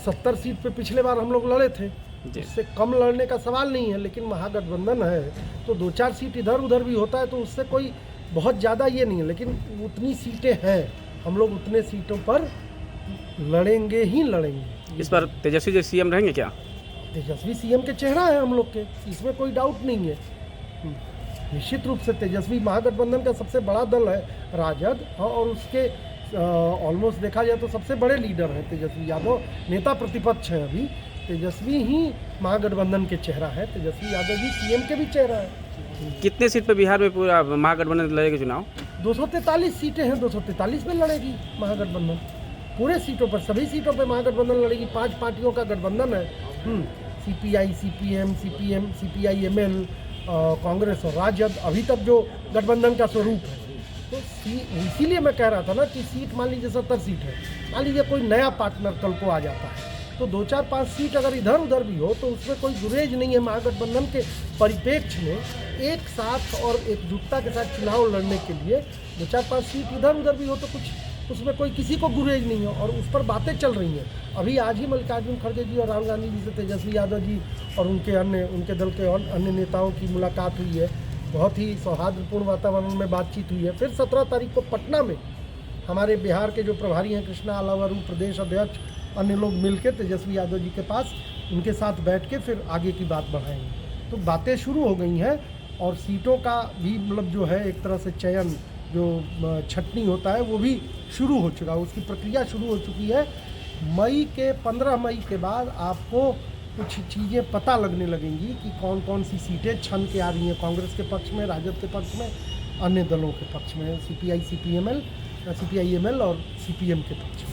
70 seat पे पिछले बार हम लोग लड़े थे, इससे कम लड़ने का सवाल नहीं है, लेकिन महागठबंधन है तो 2-4 सीट इधर उधर भी होता है तो उससे कोई बहुत ज़्यादा ये नहीं है, लेकिन उतनी सीटें हैं, हम लोग उतने सीटों पर लड़ेंगे ही लड़ेंगे। इस बार तेजस्वी जी सीएम रहेंगे क्या? तेजस्वी सीएम के चेहरा है हम लोग के, इसमें कोई डाउट नहीं है। निश्चित रूप से तेजस्वी महागठबंधन का सबसे बड़ा दल है राजद, और उसके ऑलमोस्ट देखा जाए तो सबसे बड़े लीडर हैं तेजस्वी यादव, नेता प्रतिपक्ष हैं अभी। तेजस्वी ही महागठबंधन के चेहरा है, तेजस्वी यादव जी सीएम के भी चेहरा है। कितने सीट पे बिहार में पूरा महागठबंधन लड़ेगा चुनाव? 243 सीटें हैं, 243 में लड़ेगी महागठबंधन, पूरे सीटों पर, सभी सीटों पर महागठबंधन लड़ेगी। 5 पार्टियों का गठबंधन है, CPI, CPM, CPI ML, Congress और राजद, अभी तक जो गठबंधन का स्वरूप है। तो इसीलिए मैं कह रहा था ना कि सीट मान लीजिए 70 सीट है, मान लीजिए कोई नया पार्टनर कल को आ जाता है तो 2-4-5 सीट अगर इधर उधर भी हो तो उसमें कोई गुरेज नहीं है। महागठबंधन के परिप्रेक्ष्य में एक साथ और एकजुटता के साथ चुनाव लड़ने के लिए 2-4-5 सीट इधर उधर भी हो तो कुछ उसमें कोई किसी को गुरेज नहीं है, और उस पर बातें चल रही हैं। अभी आज ही मल्लिकार्जुन खड़गे जी और राहुल गांधी जी से तेजस्वी यादव जी और उनके दल के अन्य नेताओं की मुलाकात हुई है, बहुत ही सौहार्दपूर्ण वातावरण में बातचीत हुई है। फिर 17 तारीख को पटना में हमारे बिहार के जो प्रभारी हैं कृष्णा अलावरू, प्रदेश अध्यक्ष, अन्य लोग मिलकर तेजस्वी यादव जी के पास उनके साथ बैठ के फिर आगे की बात बढ़ाएंगे। तो बातें शुरू हो गई हैं, और सीटों का भी मतलब जो है एक तरह से चयन, जो छटनी होता है वो भी शुरू हो चुका है, उसकी प्रक्रिया शुरू हो चुकी है। 15 मई के बाद आपको कुछ चीज़ें पता लगने लगेंगी कि कौन कौन सी सीटें छन के आ रही हैं, कांग्रेस के पक्ष में, राजद के पक्ष में, अन्य दलों के पक्ष में, सीपीआई एमएल और सीपीएम के पक्ष में।